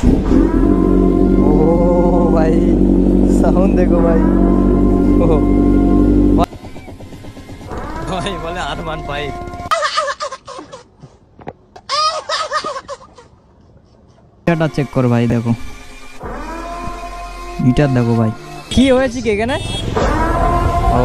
ओ भाई साउंड देखो भाई। ओ भाई बोले आसमान भाई এটা চেক কর ভাই, দেখো মিটার দেখো ভাই কি হয়েছে কি এখানে। ও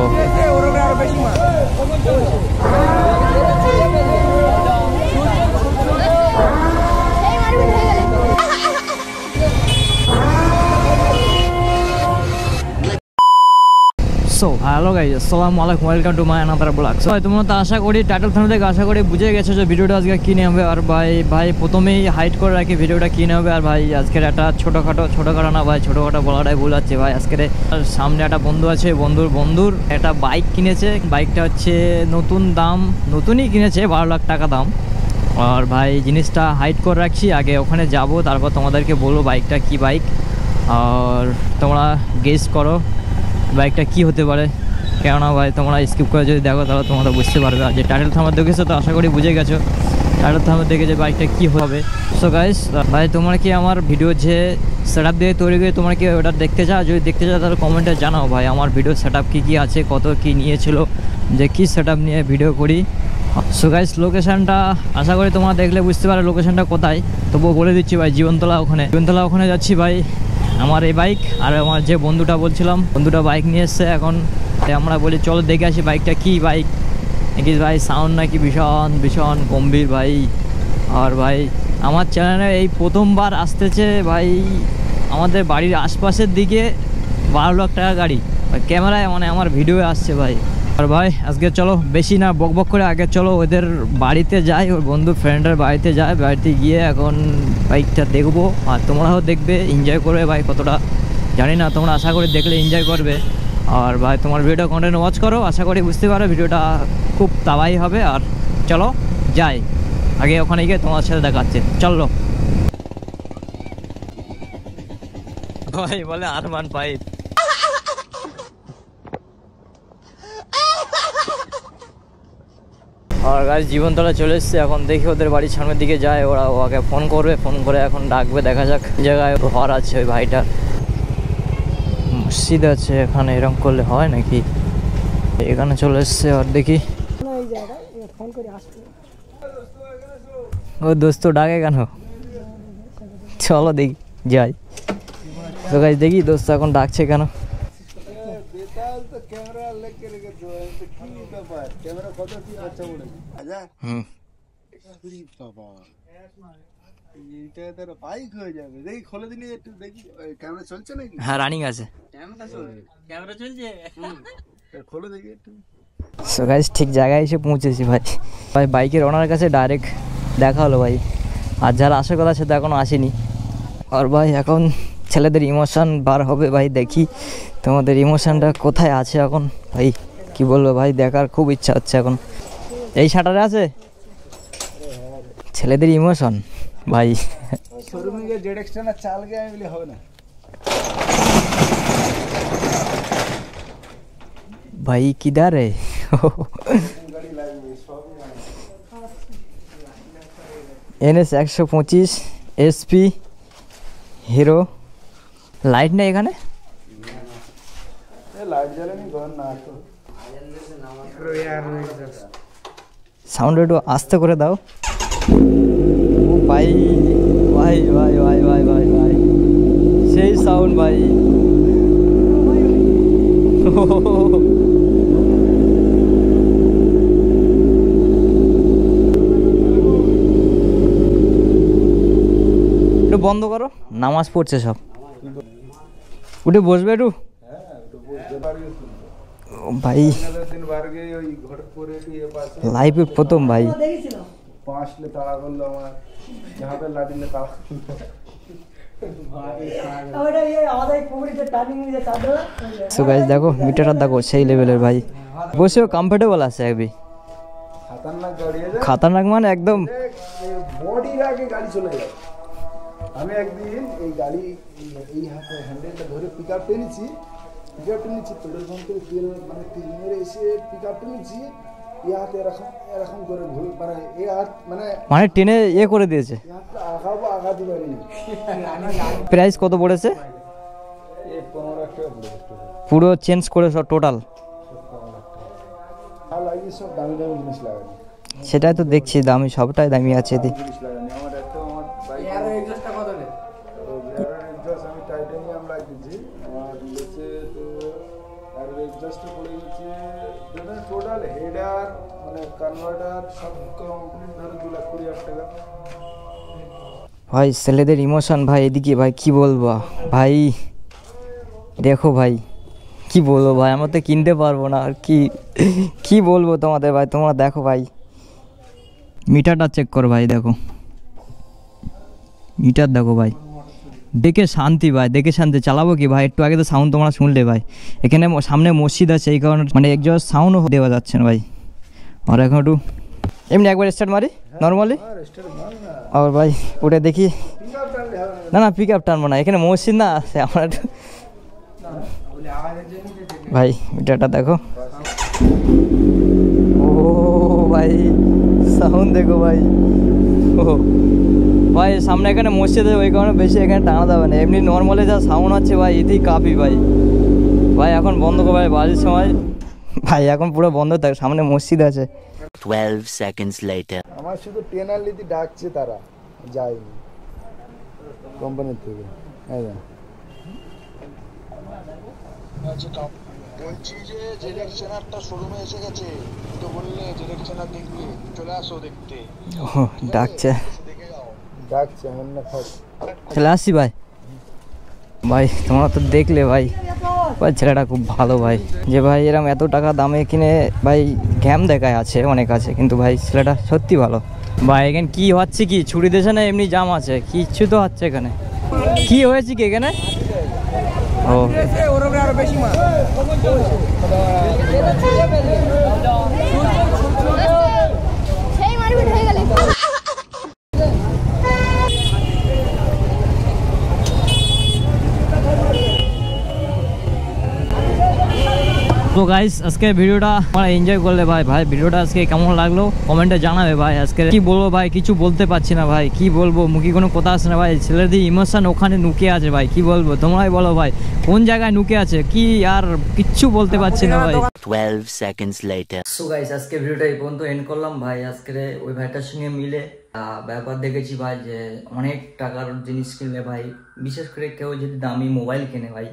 সো হ্যালো গাইস, আসসালামু আলাইকুম, welcome to my another blog. So তোমরা তো আশা করি টাইটেল থাম্বনেল থেকে আশা করি বুঝে গেছো যে ভিডিওটা আজকে কী নিয়ে হবে। আর ভাই প্রথমেই হাইড করে রাখি ভিডিওটা কী নিয়ে হবে। আর ভাই আজকের একটা ছোটোখাটো না ভাই, ছোটোখাটো বলাটাই ভুল আছে ভাই। আজকের সামনে একটা বন্ধু আছে, বন্ধুর একটা বাইক কিনেছে। বাইকটা হচ্ছে নতুন দাম, নতুনই কিনেছে, 12 লাখ টাকা দাম। আর ভাই জিনিসটা হাইড করে রাখছি, আগে ওখানে যাব তারপর তোমাদেরকে বলবো বাইকটা কি বাইক। আর তোমরা গেস করো বাইকটা কি হতে পারে, কেননা ভাই তোমরা স্কিপ করে যদি দেখো তাহলে তোমরা বুঝতে পারবে। আর যে টাইটেল থাম্বনেল দেখেছো তো আশা করি বুঝে গেছো টাইটেল থাম্বনেল দেখে যে বাইকটা কি হবে। সো গাইস ভাই তোমরা কি আমার ভিডিও যে সেটআপ দিয়ে তৈরি করে তোমরা কি ওটা দেখতে চাও? যদি দেখতে চাও তাহলে কমেন্টে জানাও ভাই আমার ভিডিও সেটআপ কী আছে, কত কি নিয়েছিল, যে কী সেটআপ নিয়ে ভিডিও করি। সো গাইস লোকেশানটা আশা করি তোমরা দেখলে বুঝতে পারো লোকেশানটা কোথায়, তবুও বলে দিচ্ছি ভাই জীবনতলা ওখানে যাচ্ছি ভাই। আমার এই বাইক আর আমার যে বন্ধুটা বলছিলাম, বন্ধুটা বাইক নিয়ে এসছে। এখন আমরা বলি চলো দেখে আসি বাইকটা কি বাইক নাকি ভাই। সাউন্ড নাকি ভীষণ গম্ভীর ভাই। আর ভাই আমার চ্যানেলে এই প্রথমবার আসতেছে ভাই আমাদের বাড়ির আশপাশের দিকে 12 লাখ টাকা গাড়ি ক্যামেরায়, মানে আমার ভিডিও আসছে ভাই। আর ভাই আজকে চলো বেশি না বকবক করে আগে চলো ওদের বাড়িতে যাই, ওর বন্ধু ফ্রেন্ডের বাড়িতে যাই। বাড়িতে গিয়ে এখন বাইকটা দেখবো আর তোমরাও দেখবে, এনজয় করবে ভাই। কতটা জানি না, তোমরা আশা করি দেখলে এনজয় করবে। আর ভাই তোমার ভিডিওটা কন্টিনিউ ওয়াচ করো, আশা করি বুঝতে পারো ভিডিওটা খুব তাবাই হবে। আর চলো যাই, আগে ওখানে গিয়ে তোমার সাথে দেখাচ্ছে, চলো ভাই বলে আরমান পাইপ। আর গাছ জীবনতলা চলে এসছে, এখন দেখি ওদের বাড়ির সামনের দিকে যায়। ওরা ওকে ফোন করে এখন ডাকবে, দেখা যাক। জায়গায় ঘর আছে ওই ভাইটার, মসজিদ আছে এখানে, এরকম করলে হয় নাকি? এখানে চলে এসছে আর দেখি ও দোস্ত ডাকে কেন, চলো দেখি যাই। তো গাছ দেখি দোস্ত এখন ডাকছে কেন। হ্যাঁ রানিং আছে, ঠিক জায়গায় এসে পৌঁছেছি ভাই। ভাই বাইকের ওনার কাছে ডাইরেক্ট দেখা হলো ভাই, আর যারা আসার কথা সেটা এখনো আসেনি। আর ভাই এখন ছেলেদের ইমোশন বার হবে ভাই, দেখি তোমাদের ইমোশনটা কোথায় আছে এখন ভাই। কি বলবো ভাই, দেখার খুব ইচ্ছা হচ্ছে এখন। এই শাটারে আছে ছেলেদের ইমোশন ভাই। ভাই কিধার রে NS 125 SP হিরো। লাইট নেই এখানে, সাউন্ড একটু আস্তে করে দাও ভাই। ভাই ভাই ভাই ভাই ভাই ভাই সেই সাউন্ড ভাই। একটু বন্ধ করো, নামাজ পড়ছে সব। উঠে বসবে একটু ভাই, লাইফে প্রথম ভাই। দেখো মিটারটা দেখো সেই লেভেলের ভাই, বসেও কমফোর্টেবল আছে। একবি খাতারনাক মানে একদম বডির আগে গাড়ি চলে যায়। আমি একদিন এই গাড়ি এই হাতে হ্যান্ডেলটা ধরে পিকআপ টেনেছি পেট্রোল পাম্প থেকে তেল মানে তেল মেরে এসে পিকআপ টেনেছি, ইয়াতে এরকম এরকম করে ঘুরে মানে এই হাত মানে টেনে করে দিয়েছে। আঘাতে পারিনি। প্রাইস কত পড়েছে? 15 লাখ টাকা পড়েছে পুরো চেঞ্জ করে সব টোটাল। লাগিয়ে সব দামি দামি জিনিস লাগানো। সেটাই তো দেখছি, দামি সবটাই দামি আছে। জিনিস লাগানো আমার একটা আমার বাইক এর এক্সট্রা কত নেই? আমি টাইটানিয়াম লাগিয়েছি আমার নিচে তো আর এক্সট্রা পড়ে গেছে টোটাল হেডার মানে কনভার্টার সব কমপ্লিট ধরে 2,20,000 টাকা। ভাই ছেলেদের ইমোশন ভাই এদিকে ভাই কি বলবো ভাই, দেখো ভাই কি বলবো ভাই, আমরা তো কিনতে পারবো না আর কি বলবো তোমাদের ভাই, তোমরা দেখো ভাই মিটারটা চেক করো ভাই, দেখো মিটার দেখো ভাই, দেখে শান্তি ভাই, দেখে শান্তি। চালাবো কি ভাই, একটু আগে তো সাউন্ড তোমরা শুনলে ভাই, এখানে সামনে মসজিদ আছে এই কারণে মানে একজন সাউন্ডও দেওয়া যাচ্ছে না ভাই। আর এখন একটু এমনি একবার স্টার্ট মারি নর্মালি, আর ভাই ওটা দেখি। না না পিক আপ টানবো না, এখানে মসজিদ না আছে আমার একটু ভাই মিটারটা দেখো। ও ভাই সাউন্ড দেখো ভাই, ও ভাই সামনে এখানে মসজিদ আছে ওই কারণে বেশি এখানে টানা যাবে না, এমনি নর্মালি যা সাউন্ড হচ্ছে ভাই এতেই কাফি ভাই। ভাই এখন বন্ধ করো ভাই, বাড়ির সময় ভাই এখন পুরো বন্ধ থাকে, সামনে মসজিদ আছে। 12 seconds later. আমার শুধু টেনার লিদি ডাকছে, তারা যায়নি কোম্পানির থেকে। বলছি যে জেরেক্সেনারটা শোরুমে এসে গেছে, তো বললে জেরেক্সেনার দেখবে, চলে আসো দেখতে। ও ডাকছে, ডাকছে আমার না থাক, চলে আসছি ভাই। ভাই তোমরা তো দেখলে ভাই, ভাই ছেলেটা খুব ভালো ভাই, যে ভাই এরম এত টাকা দামে কিনে ভাই ঘ্যাম দেখায় আছে অনেক আছে, কিন্তু ভাই ছেলেটা সত্যি ভালো ভাই। এখানে কি হচ্ছে কি ছুরি দেশে না এমনি জাম আছে, কিচ্ছু তো হচ্ছে এখানে, কি হয়েছে কি এখানে? ও আরো বেশি মাছ সেই মারপিট হয়ে গেল। তো গাইস আজকে ভিডিওটা আমরা এনজয় করলে ভাই, ভিডিওটা আজকে কেমন লাগলো কমেন্টে জানাবে ভাই। আজকে কি বলবো ভাই, কিছু বলতে পারছি না ভাই, কি বলবো মুখে কোনো কথা আসে না ভাই, ছেলেদের ইমোশন ওখানে নুকে আছে ভাই, কি বলবো তোমরাই বলো ভাই কোন জায়গায় নুকে আছে, কি আর কিচ্ছু বলতে পারছি না ভাই। 12 seconds later. সো গাইস আজকে ভিডিওটা এই পর্যন্ত এন্ড করলাম ভাই। আজকে ওই ভাইটার সঙ্গে মিলে ব্যাপার দেখেছি ভাই, যে অনেক টাকার জিনিস কিনলে ভাই, বিশেষ করে কেউ যদি দামি মোবাইল কেনে ভাই,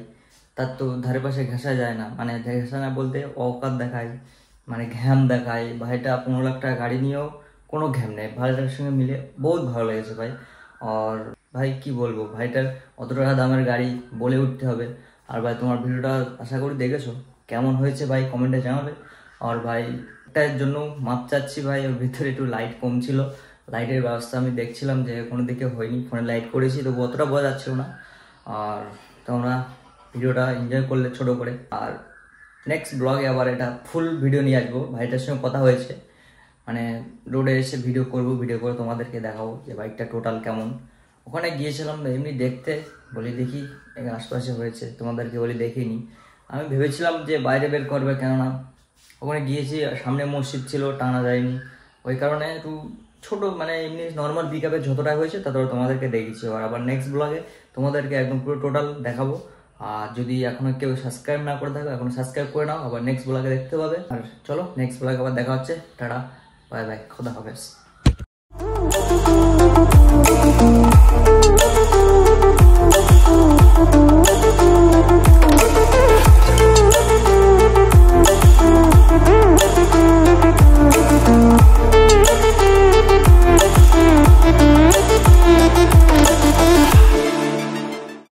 তার তো ধারে পাশে ঘেঁষা যায় না, মানে ঘেঁষা না বলতে অকাত দেখায়, মানে ঘ্যাম দেখায়। ভাইটা 15 লাখ টাকা গাড়ি নিয়েও কোনো ঘ্যাম নেই, ভাইটার সঙ্গে মিলে বহুত ভালো লেগেছে ভাই। আর ভাই কি বলবো, ভাইটার অত টাকা দামের গাড়ি বলে উঠতে হবে। আর ভাই তোমার ভিডিওটা আশা করি দেখেছো, কেমন হয়েছে ভাই কমেন্টে জানাবে। আর ভাই এটার জন্য মাপ চাচ্ছি ভাই, ওর ভিতরে একটু লাইট কম ছিল, লাইটের ব্যবস্থা আমি দেখছিলাম যে কোনো দিকে হয়নি, ফোনে লাইট করেছি তবু অতটা বোঝা যাচ্ছিল না। আর তোমরা ভিডিওটা এনজয় করলে ছোট করে, আর নেক্সট ব্লগে আবার এটা ফুল ভিডিও নিয়ে আসবো। ভাইটার সঙ্গে কথা হয়েছে, মানে রোডে এসে ভিডিও করে তোমাদেরকে দেখাবো যে বাইকটা টোটাল কেমন। ওখানে গিয়েছিলাম এমনি দেখতে, বলি দেখি আশপাশে হয়েছে, তোমাদেরকে বলি দেখিনি। আমি ভেবেছিলাম যে বাইরে বের করবে, কেননা ওখানে গিয়েছি সামনে মসজিদ ছিল, টানা যায়নি, ওই কারণে একটু ছোট মানে এমনি নর্মাল পিকআপে যতটা হয়েছে ততটা তোমাদেরকে দেখিয়েছি। আর আবার নেক্সট ব্লগে তোমাদেরকে একদম পুরো টোটাল দেখাবো। আর যদি এখনো কেউ সাবস্ক্রাইব না করে থাকো এখন সাবস্ক্রাইব করে নাও, আবার নেক্সট ব্লগে দেখতে পাবে। আর চলো নেক্সট ব্লগে আবার দেখা হচ্ছে, টাটা বাই বাই, খোদা হাফেজ।